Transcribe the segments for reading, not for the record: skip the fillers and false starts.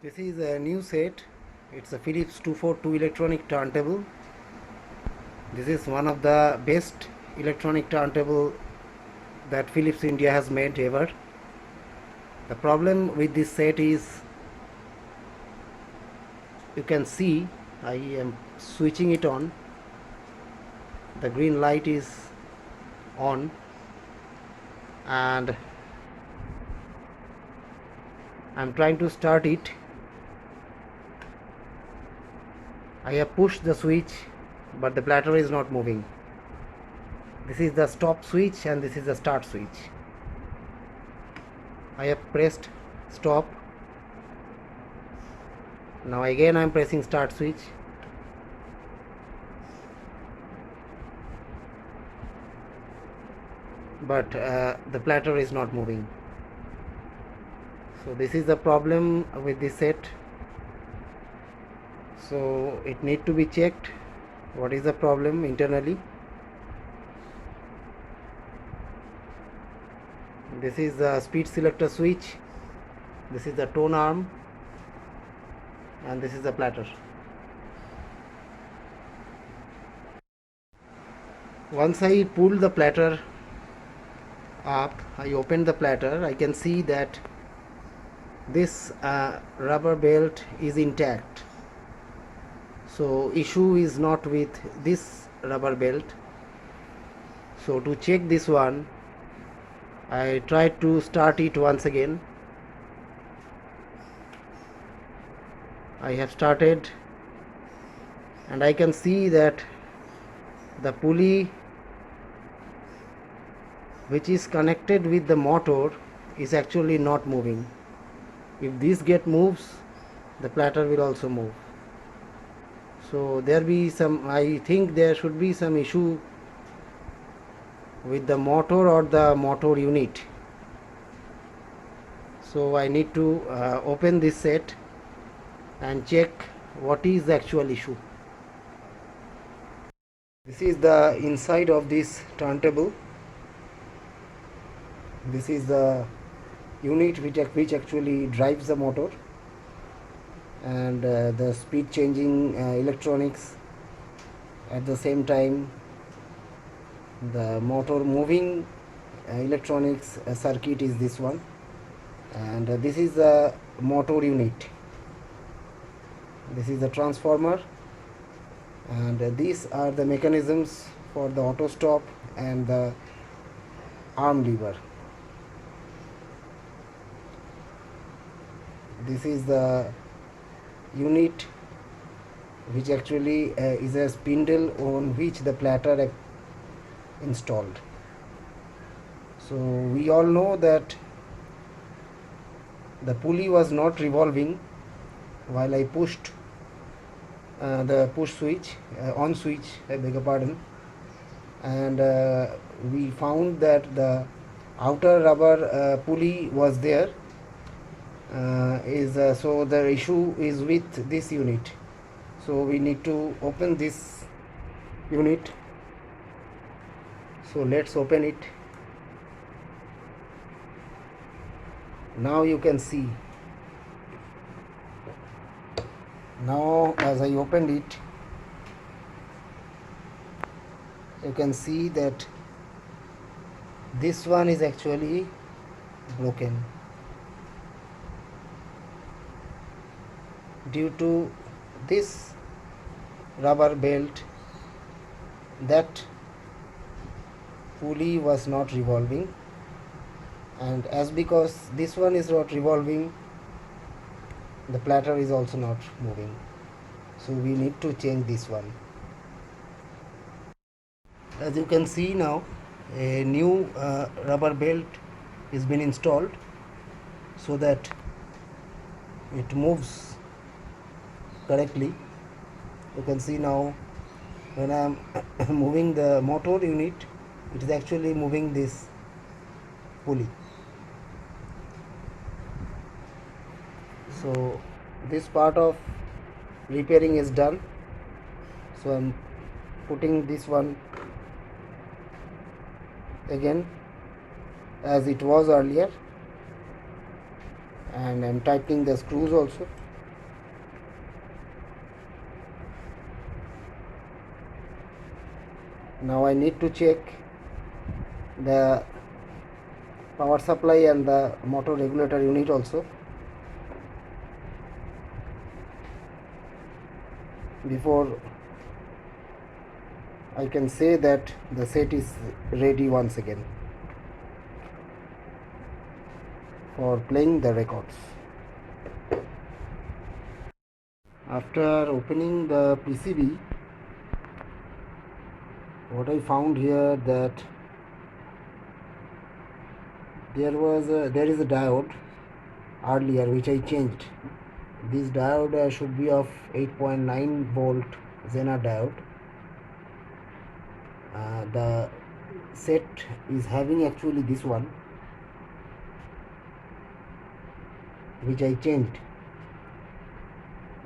This is a new set. It's a Philips 242 electronic turntable. This is one of the best electronic turntable that Philips India has made ever. The problem with this set is, you can see I am switching it on. The green light is on and I'm trying to start it. I have pushed the switch, but the platter is not moving. This is the stop switch and this is the start switch. I have pressed stop. Now again I am pressing start switch. But the platter is not moving. So this is the problem with this set. So it need to be checked what is the problem internally. This is the speed selector switch, this is the tone arm, and this is the platter. Once I pull the platter up, I open the platter, I can see that this rubber belt is intact. So issue is not with this rubber belt. So to check this one, I tried to start it once again. I have started and I can see that the pulley which is connected with the motor is actually not moving. If this gate moves, the platter will also move. So I think there should be some issue with the motor or the motor unit. So I need to open this set and check what is the actual issue. This is the inside of this turntable. This is the unit which actually drives the motor, and the speed changing electronics. At the same time, the motor moving electronics circuit is this one, and this is the motor unit. This is the transformer, and these are the mechanisms for the auto stop and the arm lever. This is the unit which actually is a spindle on which the platter installed. So we all know that the pulley was not revolving while I pushed the push switch, on switch, I beg your pardon, and we found that the outer rubber pulley was there. So the issue is with this unit. So we need to open this unit. So let's open it. Now you can see. Now as I opened it, you can see that this one is actually broken due to this rubber belt. That pulley was not revolving, and as because this one is not revolving, the platter is also not moving. So we need to change this one. As you can see now, a new rubber belt is been installed so that it moves correctly. You can see now when I am moving the motor unit, it is actually moving this pulley. So this part of repairing is done. So I am putting this one again as it was earlier, and I am tightening the screws also. Now I need to check the power supply and the motor regulator unit also before I can say that the set is ready once again for playing the records. After opening the PCB, what I found here that there is a diode earlier which I changed. This diode should be of 8.9 volt Zener diode. The set is having actually this one which I changed.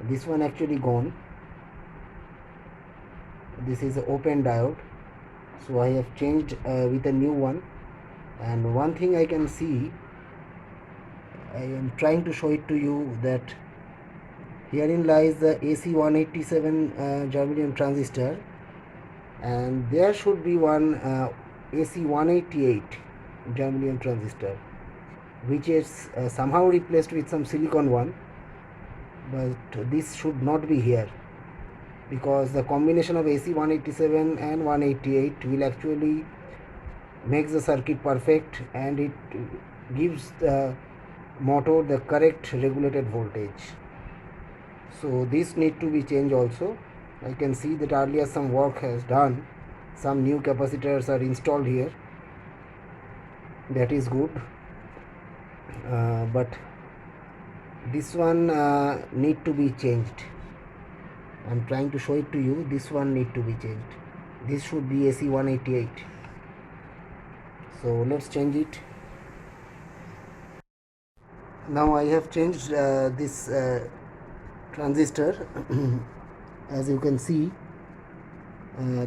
This one actually gone. This is an open diode, so I have changed with a new one. And one thing I can see, I am trying to show it to you, that herein lies the AC 187 germanium transistor, and there should be one AC 188 germanium transistor which is somehow replaced with some silicon one, but this should not be here, because the combination of AC 187 and 188 will actually make the circuit perfect, and it gives the motor the correct regulated voltage. So this need to be changed also. I can see that earlier some work has done, some new capacitors are installed here, that is good, but this one need to be changed. I'm trying to show it to you. This one need to be changed. This should be AC 188. So let's change it. Now I have changed this transistor. As you can see,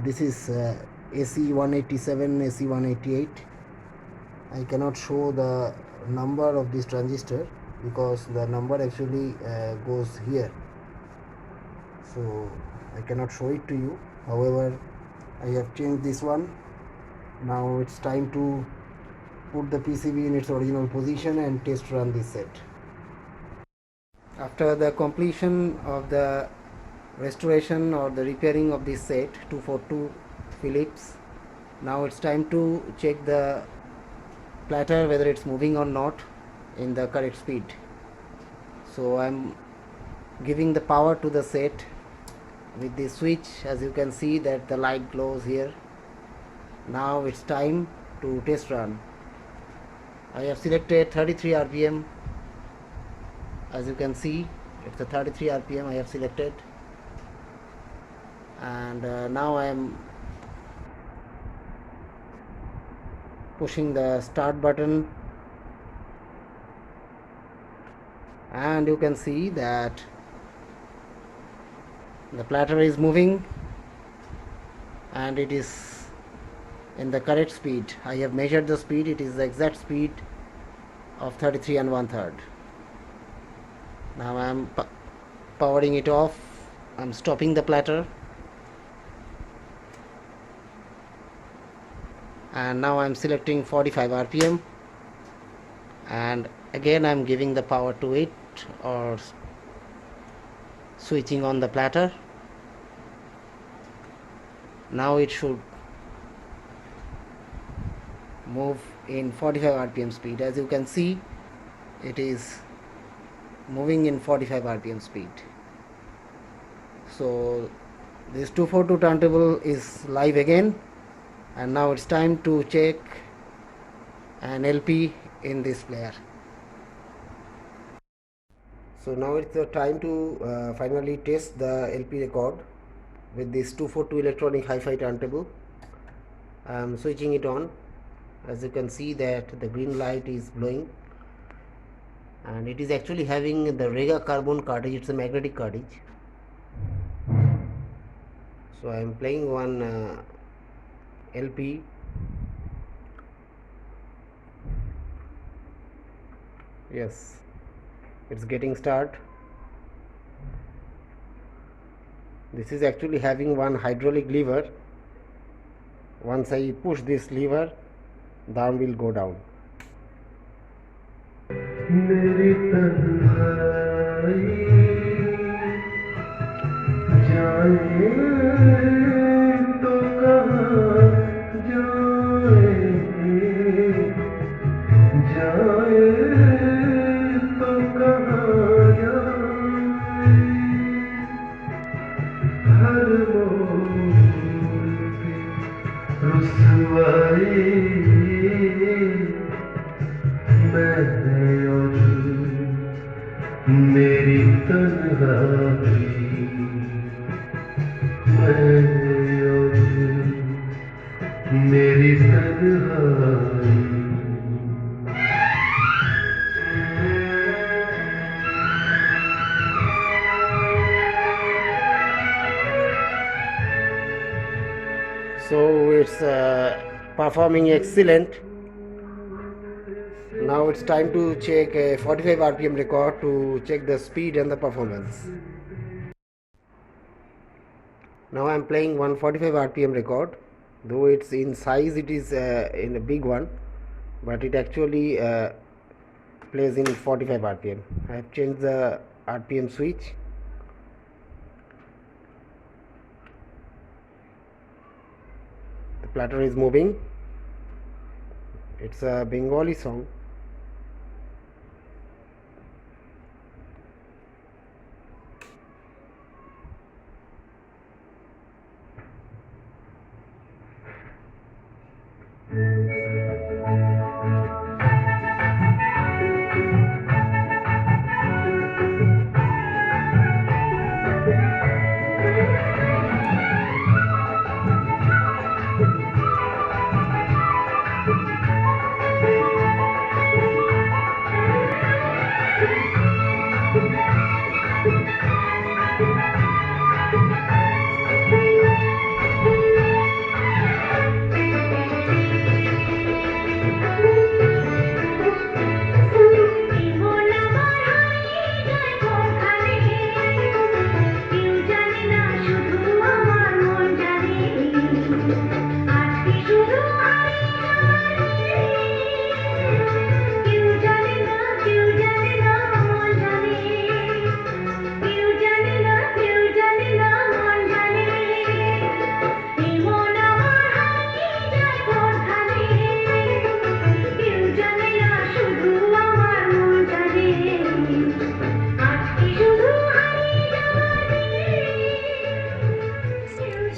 this is AC 187, AC 188. I cannot show the number of this transistor because the number actually goes here, so I cannot show it to you. However, I have changed this one. Now it's time to put the PCB in its original position and test run this set. After the completion of the restoration or the repairing of this set 242 Phillips, now it's time to check the platter whether it's moving or not in the correct speed. So I'm giving the power to the set with the switch. As you can see that the light glows here. Now it's time to test run. I have selected 33 RPM. As you can see, it's a 33 RPM I have selected, and now I am pushing the start button, and you can see that the platter is moving and it is in the correct speed. I have measured the speed. It is the exact speed of 33 and 1/3. Now I am powering it off. I am stopping the platter, and now I am selecting 45 RPM, and again I am giving the power to it or switching on the platter. Now it should move in 45 RPM speed. As you can see, it is moving in 45 RPM speed. So this 242 turntable is live again, and now it's time to check an LP in this player. So now it's the time to finally test the LP record with this 242 electronic hi-fi turntable. I am switching it on. As you can see that the green light is blowing, and it is actually having the Rega carbon cartridge. It's a magnetic cartridge. So I am playing one LP. Yes, it's getting start. This is actually having one hydraulic lever Once I push this lever, the arm will go down. मेरी तन्हाई जाए तो कहाँ जाए जाए तो कहाँ जाए हर मोड़ पे रुसवाई मैं और मेरी तन्हाई मैं और मेरी तन्हाई So it's performing excellent. Now it's time to check a 45 RPM record to check the speed and the performance. Now I'm playing 145 RPM record, though it's in size it is in a big one, but it actually plays in 45 RPM. I have changed the RPM switch. The platter is moving. It's a Bengali song.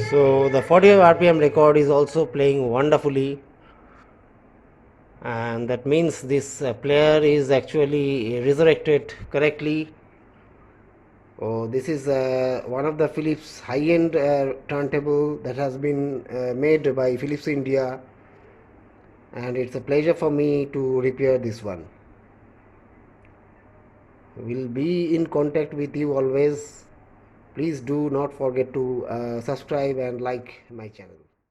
So the 45 RPM record is also playing wonderfully, and that means this player is actually resurrected correctly. Oh, this is one of the Philips high-end turntable that has been made by Philips India, and it's a pleasure for me to repair this one. We'll be in contact with you always. Please do not forget to subscribe and like my channel.